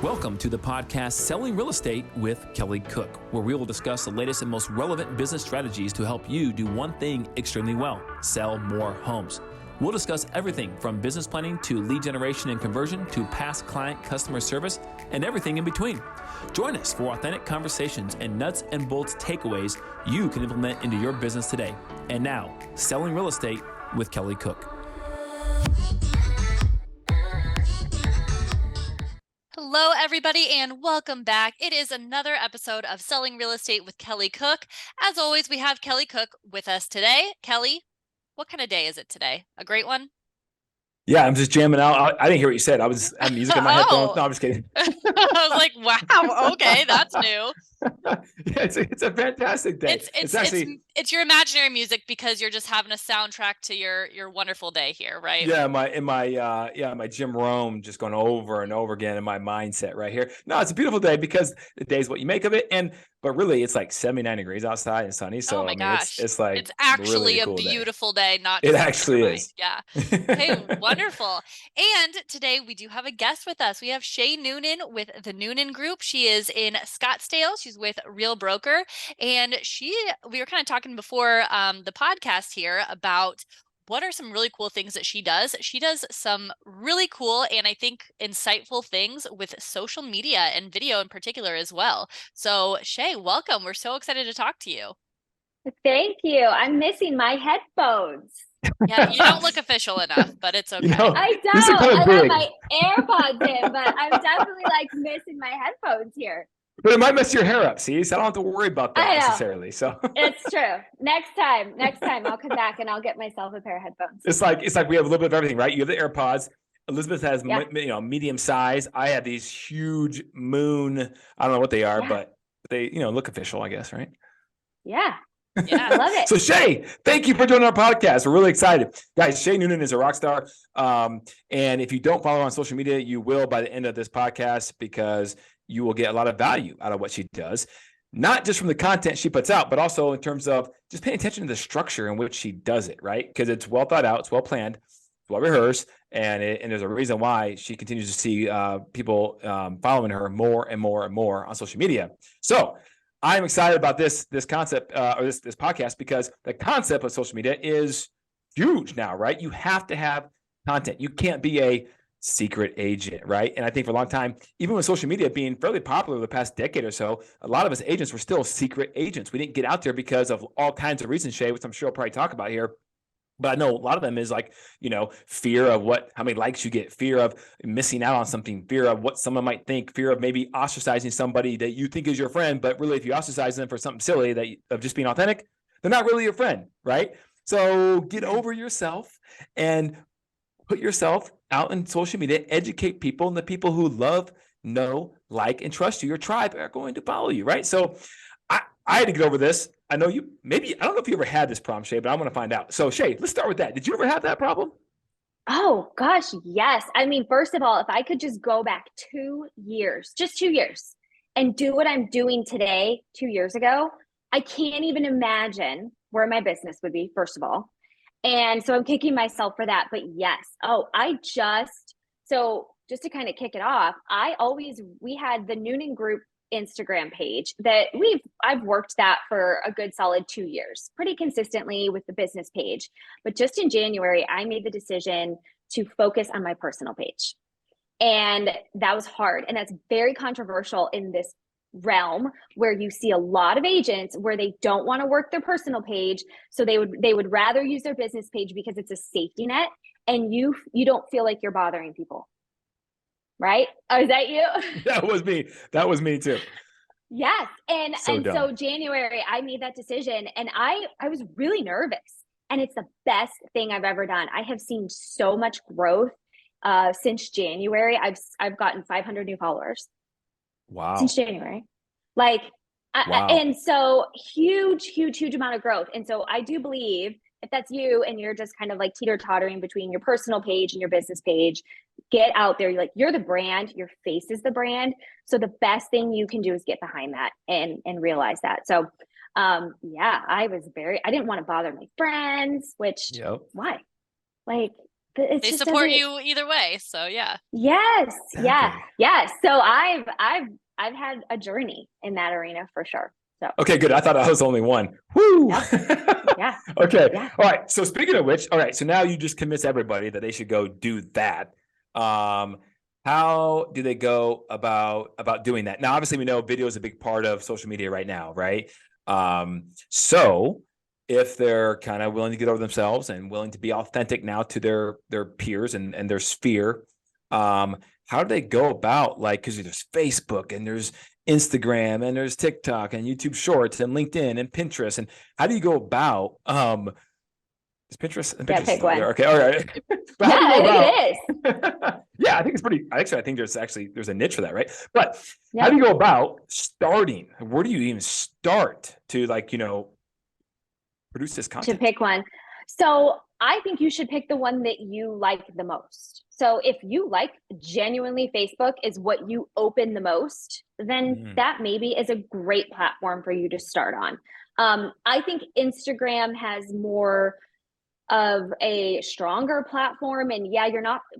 Welcome to the podcast Selling Real Estate with Kelly Cook, where we will discuss the latest and most relevant business strategies to help you do one thing extremely well: sell more homes. We'll discuss everything from business planning to lead generation and conversion to past client customer service and everything in between. Join us for authentic conversations and nuts and bolts takeaways you can implement into your business today. And now, Selling Real Estate with Kelly Cook. Hello, everybody, and welcome back. It is another episode of Selling Real Estate with Kelly Cook. As always, we have Kelly Cook with us today. Kelly, what kind of day is it today? A great one? Yeah, I'm just jamming out. I didn't hear what you said. I had music in my headphones. No, I'm just kidding. I was like, wow, okay, that's new. Yeah, it's a fantastic day. It's your imaginary music because you're just having a soundtrack to your wonderful day here, right? Yeah, my Jim Rome just going over and over again in my mindset right here. No, it's a beautiful day because the day is what you make of it. But really, it's like 79 degrees outside and sunny. So oh my gosh, it's like it's actually really a cool beautiful day. Not it actually is. Yeah. Hey, wonderful. And today we do have a guest with us. We have Shay Noonan with the Noonan Group. She is in Scottsdale. She's with Real Broker, and we were kind of talking before the podcast here about what are some really cool things that she does. She does some really cool and I think insightful things with social media and video in particular as well. So Shay, welcome. We're so excited to talk to you. Thank you. I'm missing my headphones. Yeah, you don't look official enough, but it's okay. I don't. I have my AirPods in, but I'm definitely like missing my headphones here. But it might mess your hair up, see? So I don't have to worry about that necessarily. So it's true. Next time I'll come back and I'll get myself a pair of headphones. It's like we have a little bit of everything, right? You have the AirPods. Elizabeth has medium size. I have these huge Moon. I don't know what they are, but they look official, I guess, right? Yeah. Yeah, I love it. So Shay, thank you for joining our podcast. We're really excited. Guys, Shay Noonan is a rock star. And if you don't follow her on social media, you will by the end of this podcast because you will get a lot of value out of what she does, not just from the content she puts out, but also in terms of just paying attention to the structure in which she does it, right? Because it's well thought out, it's well planned, it's well rehearsed, and there's a reason why she continues to see people following her more and more and more on social media. So I'm excited about this concept or this podcast because the concept of social media is huge now, right? You have to have content. You can't be a secret agent, right? And I think for a long time, even with social media being fairly popular the past decade or so, a lot of us agents were still secret agents. We didn't get out there because of all kinds of reasons, Shay, which I'm sure I'll probably talk about here. But I know a lot of them is like, fear of how many likes you get, fear of missing out on something, fear of what someone might think, fear of maybe ostracizing somebody that you think is your friend. But really, if you ostracize them for something silly of just being authentic, they're not really your friend, right? So get over yourself and put yourself out in social media, educate people, and the people who love, know, like, and trust you, your tribe, are going to follow you, right? So I had to get over this. I know I don't know if you ever had this problem, Shay, but I want to find out. So Shay, let's start with that. Did you ever have that problem? Oh gosh, yes. I mean, first of all, if I could just go back 2 years, just 2 years, and do what I'm doing today 2 years ago, I can't even imagine where my business would be, first of all. And so I'm kicking myself for that. But yes, so just to kind of kick it off, we had the Noonan Group Instagram page that I've worked that for a good solid 2 years, pretty consistently with the business page. But just in January, I made the decision to focus on my personal page. And that was hard. And that's very controversial in this realm where you see a lot of agents where they don't want to work their personal page. So they would rather use their business page because it's a safety net and you don't feel like you're bothering people. Right? Oh, is that you? That was me too. Yes. So January, I made that decision and I was really nervous and it's the best thing I've ever done. I have seen so much growth since January. I've gotten 500 new followers. Wow. Since January. Wow. And so huge amount of growth. And so I do believe if that's you and you're just kind of like teeter-tottering between your personal page and your business page, get out there. You're the brand, your face is the brand. So the best thing you can do is get behind that and realize that. So I didn't want to bother my friends, which why? Like it They just support doesn't. you either way. So yeah. Yes. Yeah. Exactly. Yeah. So I've had a journey in that arena for sure. So Okay, good. I thought I was the only one. Woo! Nope. Yeah. Okay. Yeah. All right. So speaking of which, all right. So now you just convince everybody that they should go do that. How do they go about doing that? Now, obviously, we know video is a big part of social media right now, right? So if they're kind of willing to get over themselves and willing to be authentic now to their peers and their sphere, how do they go about, like, because there's Facebook and there's Instagram and there's TikTok and YouTube Shorts and LinkedIn and Pinterest, and how do you go about is Pinterest and Yeah, Pinterest pick still one. there? Okay, all right. But how do Yeah, you I go think about it is. yeah, I think it's pretty. Actually, I think there's a niche for that, right? But how Yeah. do you go about starting? Where do you even start to, like, produce this To content? pick one. So I think you should pick the one that you like the most. So if you like genuinely Facebook is what you open the most, then that maybe is a great platform for you to start on. I think Instagram has more of a stronger platform. And yeah,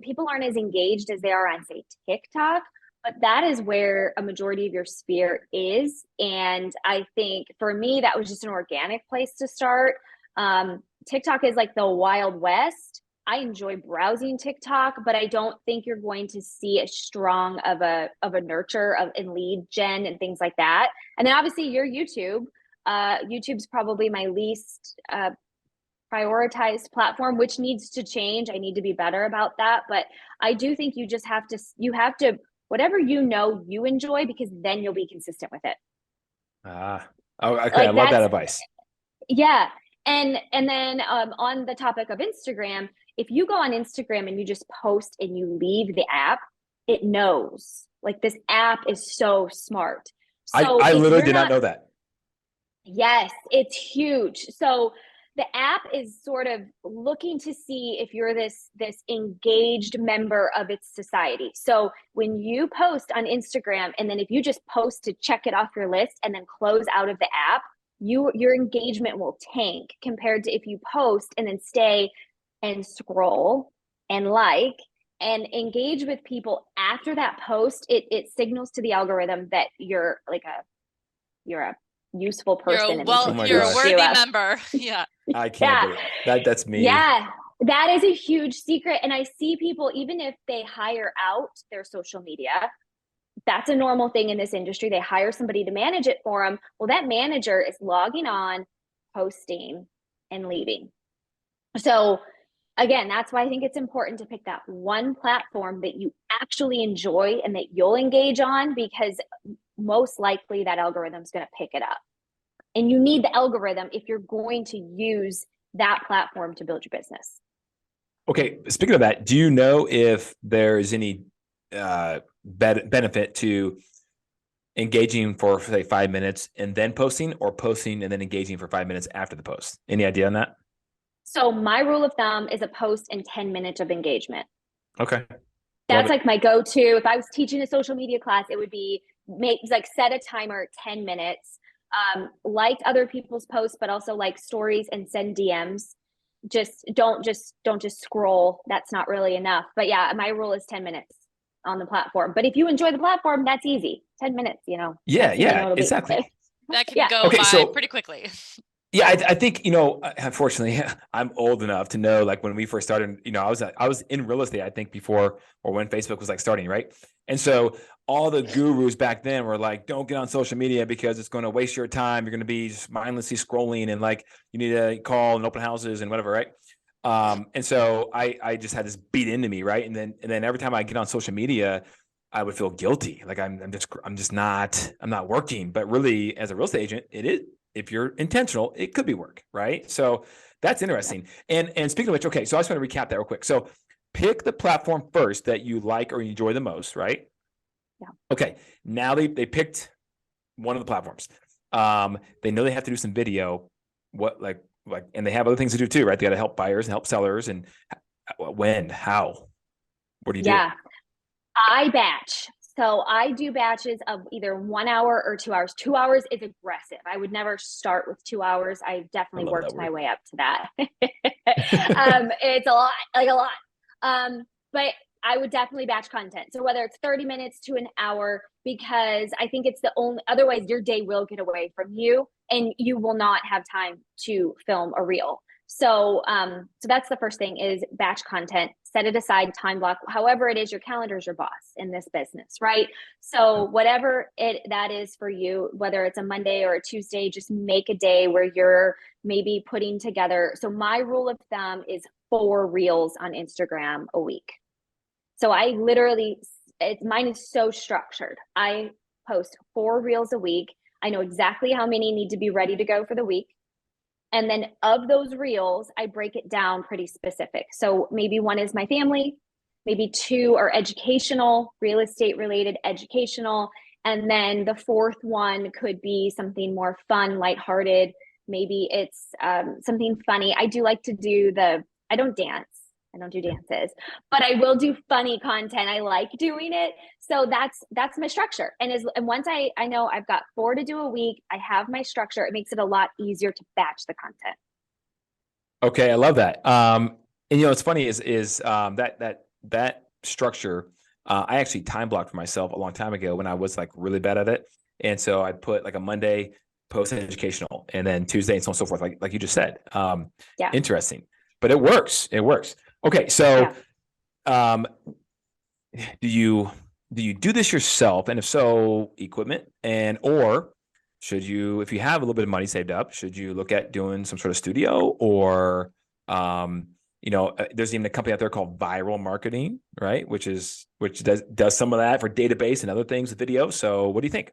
people aren't as engaged as they are on, say, TikTok, but that is where a majority of your sphere is. And I think for me, that was just an organic place to start. TikTok is like the Wild West. I enjoy browsing TikTok, but I don't think you're going to see as strong of a nurture in lead gen and things like that. And then obviously your YouTube. YouTube's probably my least prioritized platform, which needs to change. I need to be better about that. But I do think you have to, whatever you enjoy, because then you'll be consistent with it. Oh, okay. Like I love that advice. Yeah. And then on the topic of Instagram, if you go on Instagram and you just post and you leave the app, it knows. Like, this app is so smart. So I if literally you're did not know that. Yes, it's huge. So the app is sort of looking to see if you're this engaged member of its society. So when you post on Instagram, and then if you just post to check it off your list and then close out of the app, your engagement will tank compared to if you post and then stay and scroll and like and engage with people after that post. It signals to the algorithm that you're a useful person and Oh my you're a gosh. worthy member. Yeah. I can't believe that's me. Yeah, that is a huge secret. And I see people, even if they hire out their social media, that's a normal thing in this industry. They hire somebody to manage it for them. Well, that manager is logging on, posting, and leaving. So again, that's why I think it's important to pick that one platform that you actually enjoy and that you'll engage on, because most likely that algorithm is going to pick it up. And you need the algorithm if you're going to use that platform to build your business. Okay, speaking of that, do you know if there's any benefit to engaging for, say, 5 minutes and then posting, or posting and then engaging for 5 minutes after the post? Any idea on that? So my rule of thumb is a post and 10 minutes of engagement. Okay. That's like my go-to. If I was teaching a social media class, it would be set a timer at 10 minutes. Like other people's posts, but also like stories and send DMs. Don't just scroll. That's not really enough. But yeah, my rule is 10 minutes on the platform. But if you enjoy the platform, that's easy. 10 minutes, Yeah, exactly. That can go by pretty quickly. Yeah, I think, unfortunately, I'm old enough to know, like, when we first started, I was in real estate, I think, before or when Facebook was like starting, right? And so all the gurus back then were like, don't get on social media because it's going to waste your time. You're going to be just mindlessly scrolling, and like, you need to call and open houses and whatever, right? And so I just had this beat into me, right? And then every time I get on social media, I would feel guilty. Like I'm not working. But really, as a real estate agent, it is. If you're intentional, it could be work, right? So that's interesting. And speaking of which, okay, so I just want to recap that real quick. So pick the platform first that you like or you enjoy the most, right? Yeah. Okay. Now they picked one of the platforms. They know they have to do some video. And they have other things to do too, right? They got to help buyers and help sellers. And when, how, what do you do? Yeah, I batch. So I do batches of either 1 hour or 2 hours. 2 hours is aggressive. I would never start with 2 hours. I definitely worked my way up to that. It's a lot. But I would definitely batch content. So whether it's 30 minutes to an hour, because I think it's the only, otherwise your day will get away from you and you will not have time to film a reel. So, so that's the first thing is batch content, set it aside, time block, however it is, your calendar is your boss in this business, right? So whatever that is for you, whether it's a Monday or a Tuesday, just make a day where you're maybe putting together. So my rule of thumb is 4 reels on Instagram a week. So I literally, mine is so structured. I post 4 reels a week. I know exactly how many need to be ready to go for the week. And then of those reels, I break it down pretty specific. So maybe 1 is my family, maybe 2 are educational, real estate related, educational. And then the 4th one could be something more fun, lighthearted. Maybe it's something funny. I do like to do I don't dance. I don't do dances, but I will do funny content. I like doing it. So that's my structure. And once I know I've got 4 to do a week, I have my structure. It makes it a lot easier to batch the content. Okay. I love that. And it's funny is that structure, I actually time blocked for myself a long time ago when I was like really bad at it. And so I'd put like a Monday post educational and then Tuesday and so on and so forth, like you just said. Yeah. Interesting, but it works. It works. Okay. So, do you do this yourself? And if so, equipment or should you, if you have a little bit of money saved up, should you look at doing some sort of studio or, there's even a company out there called Viral Marketing, right? Which does some of that for database and other things with video. So what do you think?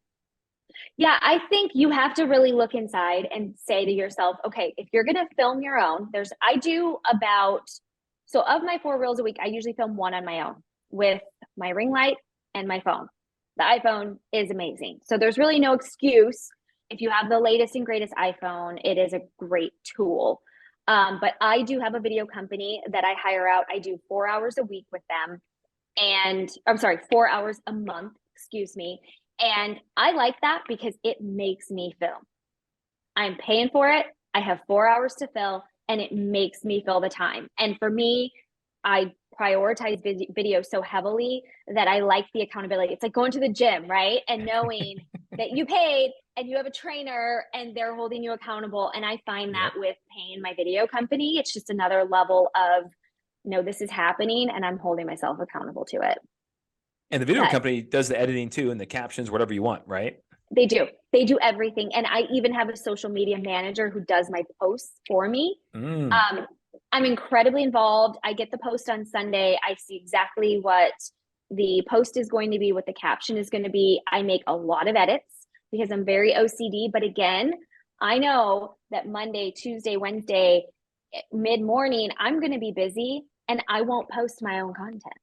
Yeah, I think you have to really look inside and say to yourself, okay, if you're going to film your own, so of my 4 reels a week, I usually film 1 on my own with my ring light and my phone. The iPhone is amazing. So there's really no excuse. If you have the latest and greatest iPhone, it is a great tool. But I do have a video company that I hire out. I do 4 hours a week with them. And I'm sorry, 4 hours a month, excuse me. And I like that because it makes me film. I'm paying for it. I have 4 hours to fill and it makes me fill the time. And for me, I prioritize video so heavily that I like the accountability. It's like going to the gym, right? And knowing that you paid and you have a trainer and they're holding you accountable. And I find that with paying my video company, it's just another level of, this is happening and I'm holding myself accountable to it. And the video company does the editing too and the captions, whatever you want, right? They do everything. And I even have a social media manager who does my posts for me. I'm incredibly involved. I get the post on Sunday. I see exactly what the post is going to be, what the caption is going to be. I make a lot of edits because I'm very OCD. But again, I know that Monday, Tuesday, Wednesday, mid-morning, I'm going to be busy and I won't post my own content.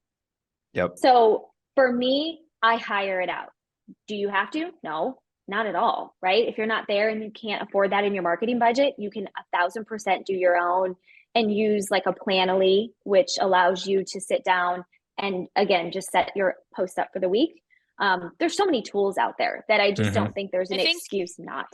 Yep. So for me, I hire it out. Do you have to? No, not at all, right? If you're not there and you can't afford that in your marketing budget, you can 1,000% do your own and use like a Planoly, which allows you to sit down and again, just set your posts up for the week. There's so many tools out there that I just don't think there's an excuse not.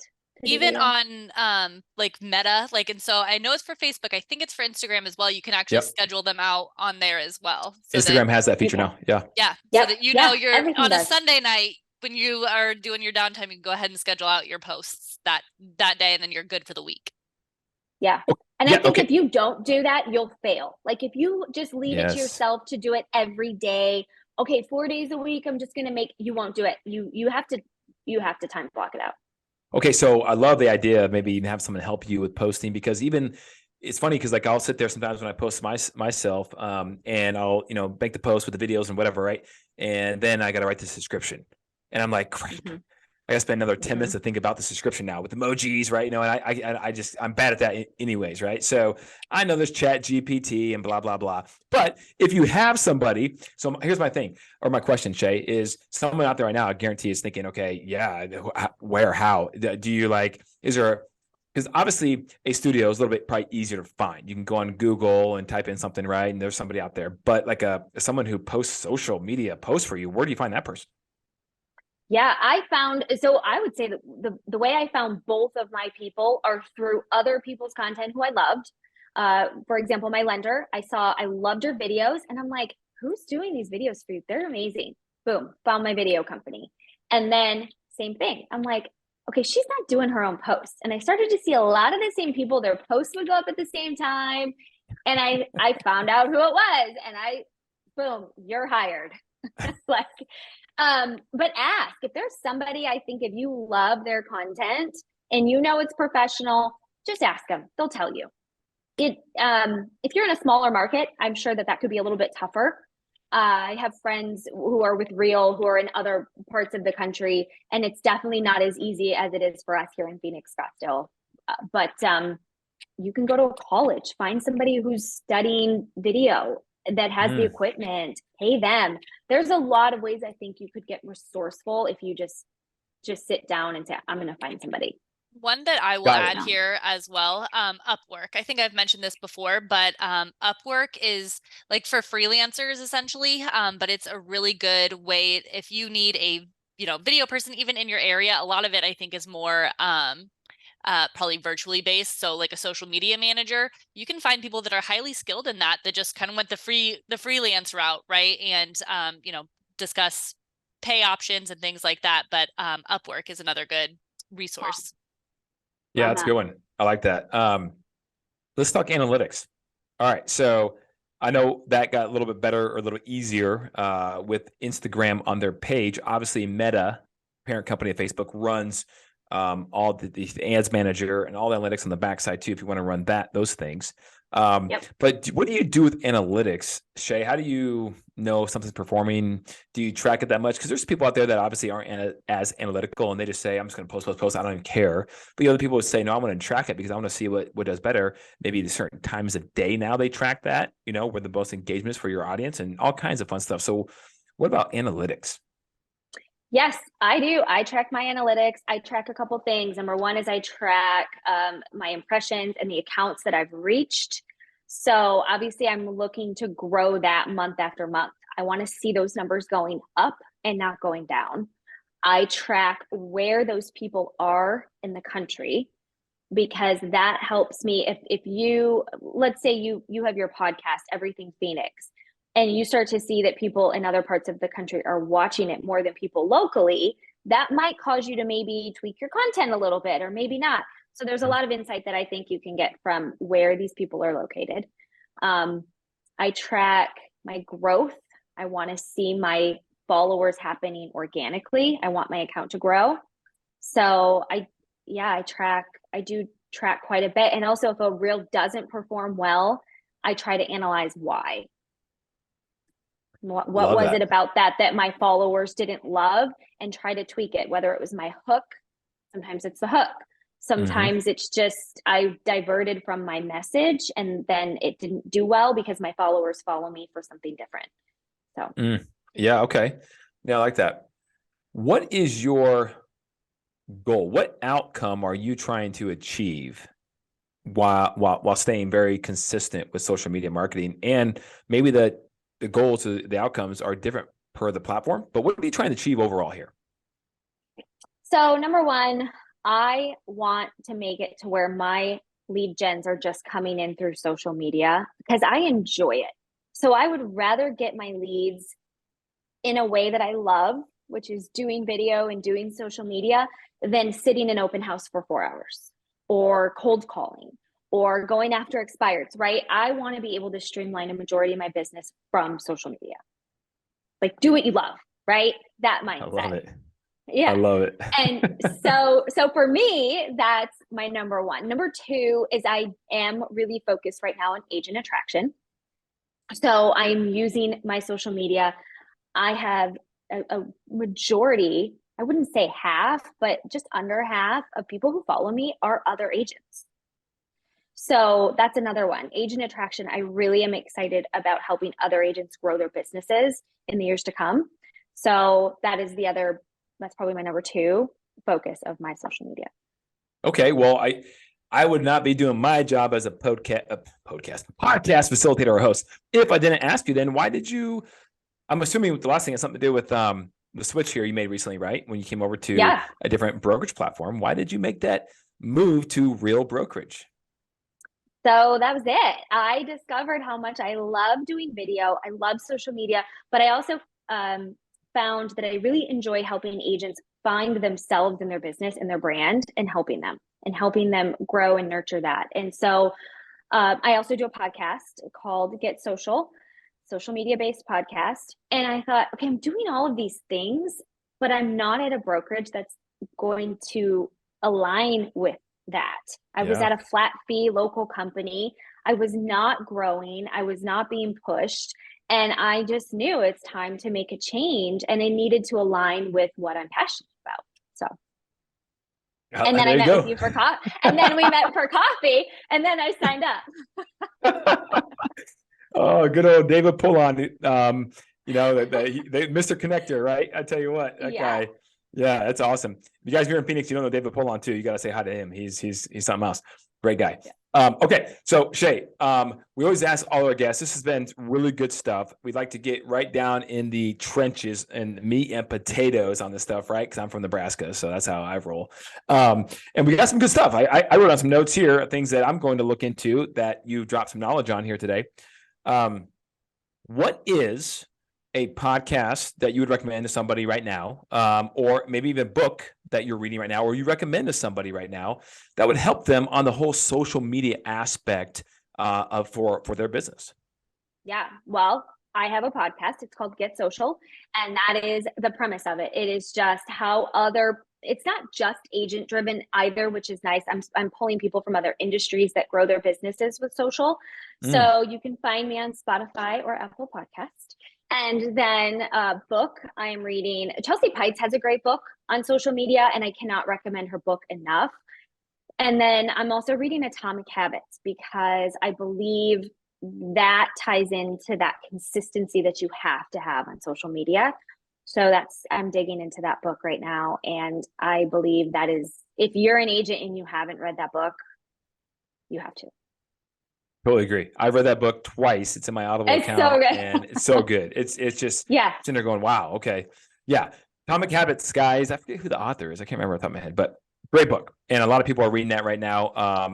Even on like Meta, and so I know it's for Facebook. I think it's for Instagram as well. You can actually schedule them out on there as well. So Instagram has that feature now. Yeah. Yeah. So that you're on a Sunday night when you are doing your downtime, you can go ahead and schedule out your posts that day, and then you're good for the week. Yeah. And I think if you don't do that, you'll fail. Like if you just leave it to yourself to do it every day, okay, 4 days a week, I'm just going to you won't do it. You have to time block it out. Okay. So I love the idea of maybe even have someone help you with posting, because even it's funny because I'll sit there sometimes when I post myself and I'll, make the post with the videos and whatever. Right. And then I got to write the subscription and I'm like, crap. I gotta spend another 10 minutes to think about the subscription now with emojis, right? And I'm bad at that anyways, right? So I know there's Chat GPT and blah, blah, blah. But if you have somebody, so here's my thing, or my question, Shay, is someone out there right now, I guarantee is thinking, okay, yeah, where, how? Do you because obviously a studio is a little bit probably easier to find. You can go on Google and type in something, right? And there's somebody out there. But like someone who posts social media posts for you, where do you find that person? Yeah, I would say that the way I found both of my people are through other people's content who I loved. For example, my lender, I loved her videos and I'm like, who's doing these videos for you? They're amazing. Boom, found my video company. And then same thing. I'm like, okay, she's not doing her own posts. And I started to see a lot of the same people, their posts would go up at the same time. And I found out who it was and boom, you're hired. Like, but ask if there's somebody, I think if you love their content and you know it's professional, just ask them. They'll tell you. If you're in a smaller market, I'm sure that could be a little bit tougher. I have friends who are with Real who are in other parts of the country, and it's definitely not as easy as it is for us here in Phoenix, Scottsdale. But you can go to a college, find somebody who's studying video that has the equipment, pay them. There's a lot of ways I think you could get resourceful if you just sit down and say, I'm going to find somebody. One that I will add here as well, Upwork. I think I've mentioned this before, but Upwork is like for freelancers essentially, but it's a really good way if you need a video person even in your area. A lot of it I think is more probably virtually based. So like a social media manager, you can find people that are highly skilled in that just kind of went the freelance route, right? And discuss pay options and things like that. But Upwork is another good resource. Yeah, that's a good one. I like that. Let's talk analytics. All right. So I know that got a little bit better or a little easier with Instagram on their page. Obviously, Meta, parent company of Facebook, runs all the ads manager and all the analytics on the backside too, if you want to run those things. But what do you do with analytics, Shay? How do you know if something's performing? Do you track it that much? Because there's people out there that obviously aren't as analytical and they just say, I'm just going to post. I don't even care. But the other people would say, no, I want to track it because I want to see what does better. Maybe at certain times of day now they track that, where the most engagement is for your audience and all kinds of fun stuff. So what about analytics? Yes, I do. I track my analytics. I track a couple things. Number one is I track my impressions and the accounts that I've reached. So obviously I'm looking to grow that month after month. I want to see those numbers going up and not going down. I track where those people are in the country because that helps me. If you, let's say you have your podcast, Everything Phoenix, and you start to see that people in other parts of the country are watching it more than people locally, that might cause you to maybe tweak your content a little bit or maybe not. So there's a lot of insight that I think you can get from where these people are located. I track my growth. I want to see my followers happening organically. I want my account to grow. So I do track quite a bit. And also if a reel doesn't perform well, I try to analyze why. What was it about that my followers didn't love and try to tweak it, whether it was my hook. Sometimes it's the hook. Sometimes it's just I diverted from my message and then it didn't do well because my followers follow me for something different. So yeah, okay. Yeah, I like that. What is your goal? What outcome are you trying to achieve while staying very consistent with social media marketing? And maybe the goals, the outcomes are different per the platform, but what are you trying to achieve overall here? So number one, I want to make it to where my lead gens are just coming in through social media because I enjoy it. So I would rather get my leads in a way that I love, which is doing video and doing social media, than sitting in open house for 4 hours or cold calling or going after expireds, right? I want to be able to streamline a majority of my business from social media. Like do what you love, right? That mindset. I love it. Yeah. I love it. And so for me, that's my number one. Number two is I am really focused right now on agent attraction. So I'm using my social media. I have a majority, I wouldn't say half, but just under half of people who follow me are other agents. So that's another one. Agent attraction. I really am excited about helping other agents grow their businesses in the years to come. So that's probably my number two focus of my social media. Okay. Well, I would not be doing my job as a podcast facilitator or host if I didn't ask you then, why did you, I'm assuming the last thing has something to do with the switch here you made recently, right? When you came over to a different brokerage platform, why did you make that move to Real Brokerage? so that was it. I discovered how much I love doing video. I love social media, but I also found that I really enjoy helping agents find themselves in their business and their brand and helping them grow and nurture that. And so I also do a podcast called Get Social, social media based podcast. And I thought, okay, I'm doing all of these things, but I'm not at a brokerage that's going to align with that. I was at a flat fee local company. I was not growing. I was not being pushed. And I just knew it's time to make a change, and I needed to align with what I'm passionate about. So, and then I met with you for coffee, and then we met for coffee, and then I signed up. Oh, good old David Pullon. You know, Mr. Connector, right? I tell you what, that guy. Yeah, that's awesome. If you guys here in Phoenix, you don't know David Pullon too. You got to say hi to him. He's something else. Great guy. Yeah. Okay, so Shay, we always ask all our guests. This has been really good stuff. We'd like to get right down in the trenches and meat and potatoes on this stuff, right? Because I'm from Nebraska, so that's how I roll. And we got some good stuff. I wrote on some notes here, things that I'm going to look into that you dropped some knowledge on here today. What is a podcast that you would recommend to somebody right now, or maybe even a book that you're reading right now, or you recommend to somebody right now that would help them on the whole social media aspect for their business? Yeah, well, I have a podcast. It's called Get Social, and that is the premise of it. It is just how it's not just agent driven either, which is nice. I'm pulling people from other industries that grow their businesses with social. So you can find me on Spotify or Apple Podcast. And then a book I'm reading, Chelsea Pites has a great book on social media, and I cannot recommend her book enough. And then I'm also reading Atomic Habits, because I believe that ties into that consistency that you have to have on social media. So I'm digging into that book right now. And I believe that is, if you're an agent and you haven't read that book, you have to. Totally agree. I've read that book twice. It's in my Audible account, so and it's so good. It's just it's in there going, wow, okay, yeah. Atomic Habits, guys. I forget who the author is. I can't remember off the top of my head, but great book. And a lot of people are reading that right now,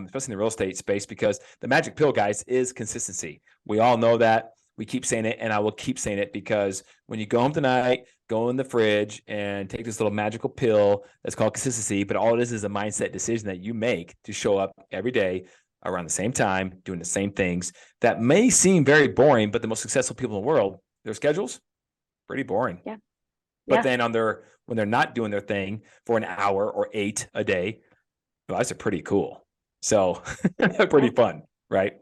especially in the real estate space, because the magic pill, guys, is consistency. We all know that. We keep saying it, and I will keep saying it, because when you go home tonight, go in the fridge and take this little magical pill that's called consistency, but all it is a mindset decision that you make to show up every day around the same time, doing the same things that may seem very boring, but the most successful people in the world, their schedules, pretty boring. Yeah. But then when they're not doing their thing for an hour or 8 a day, well, that's pretty cool. So pretty fun, right?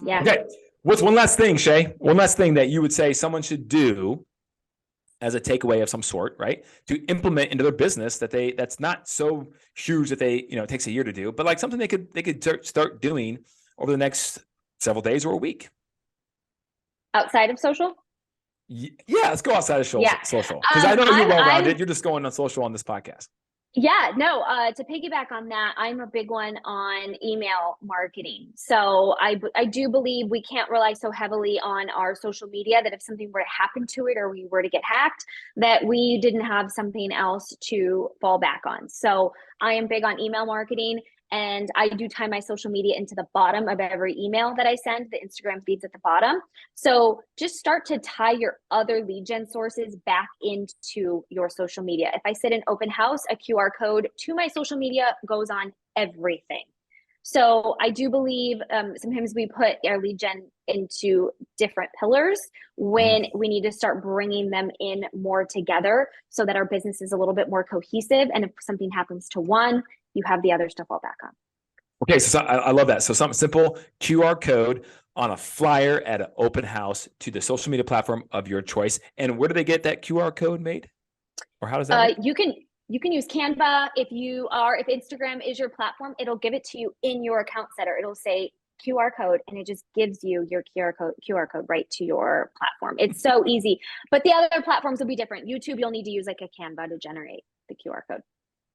Yeah. Okay. What's one last thing, Shay? One last thing that you would say someone should do as a takeaway of some sort, right? To implement into their business that's not so huge that it takes a year to do, but like something they could start doing over the next several days or a week. Outside of social? Yeah, let's go outside of social. Because I know you're well-rounded. You're just going on social on this podcast. Yeah, no, to piggyback on that, I'm a big one on email marketing. So I do believe we can't rely so heavily on our social media that if something were to happen to it or we were to get hacked, that we didn't have something else to fall back on. So I am big on email marketing, and I do tie my social media into the bottom of every email that I send. The Instagram feeds at the bottom. So just start to tie your other lead gen sources back into your social media. If I sit in open house, a QR code to my social media goes on everything. So I do believe sometimes we put our lead gen into different pillars when we need to start bringing them in more together so that our business is a little bit more cohesive. And if something happens to one, you have the other stuff fall back on. Okay, so I love that. So something simple, QR code on a flyer at an open house to the social media platform of your choice. And where do they get that QR code made? Or how does that work? You can use Canva. If Instagram is your platform, it'll give it to you in your account setter. It'll say QR code, and it just gives you your QR code right to your platform. It's so easy. But the other platforms will be different. YouTube, you'll need to use like a Canva to generate the QR code.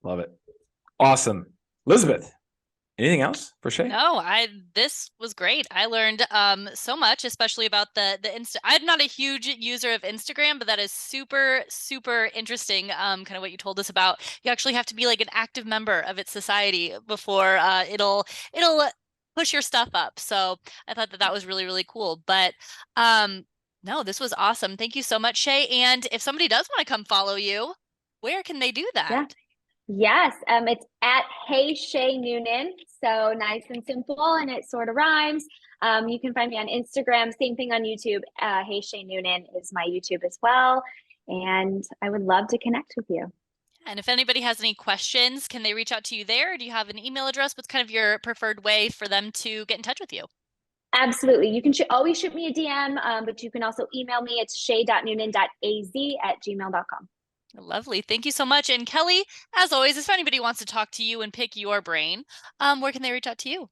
Love it. Awesome. Elizabeth, anything else for Shay? No, this was great. I learned so much, especially about the I'm not a huge user of Instagram, but that is super, super interesting. Kind of what you told us about. You actually have to be like an active member of its society before it'll push your stuff up. So I thought that was really, really cool. But no, this was awesome. Thank you so much, Shay. And if somebody does want to come follow you, where can they do that? Yeah. Yes, it's at Hey Shay Noonan. So nice and simple, and it sort of rhymes. You can find me on Instagram, same thing on YouTube. Hey Shay Noonan is my YouTube as well. And I would love to connect with you. And if anybody has any questions, can they reach out to you there? Do you have an email address? What's kind of your preferred way for them to get in touch with you? Absolutely. You can always shoot me a DM, but you can also email me. It's shay.noonan.az@gmail.com. Lovely. Thank you so much. And Kelly, as always, if anybody wants to talk to you and pick your brain, where can they reach out to you?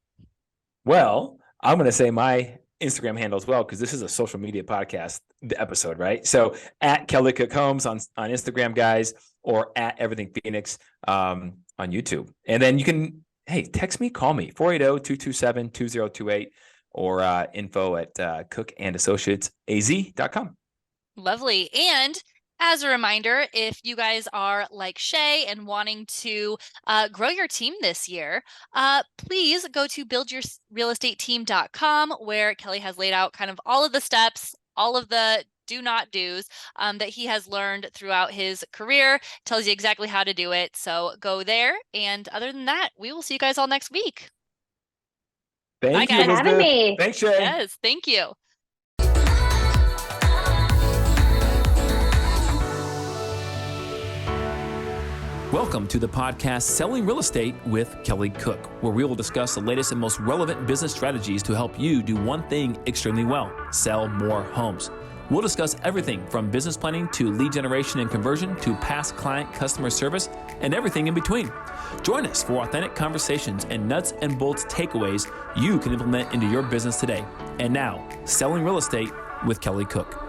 Well, I'm going to say my Instagram handle as well, because this is a social media podcast episode, right? So at Kelly Cook Homes on Instagram, guys, or at Everything Phoenix on YouTube. And then you can, text me, call me, 480-227-2028, or info at cookandassociatesaz.com. Lovely. And as a reminder, if you guys are like Shay and wanting to grow your team this year, please go to buildyourrealestateteam.com, where Kelly has laid out kind of all of the steps, all of the do not do's that he has learned throughout his career, tells you exactly how to do it. So go there. And other than that, we will see you guys all next week. Thank you for having me. Thanks, Shay. Yes, thank you. Welcome to the podcast Selling Real Estate with Kelly Cook, where we will discuss the latest and most relevant business strategies to help you do one thing extremely well: sell more homes. We'll discuss everything from business planning to lead generation and conversion to past client customer service and everything in between. Join us for authentic conversations and nuts and bolts takeaways you can implement into your business today. And now, Selling Real Estate with Kelly Cook.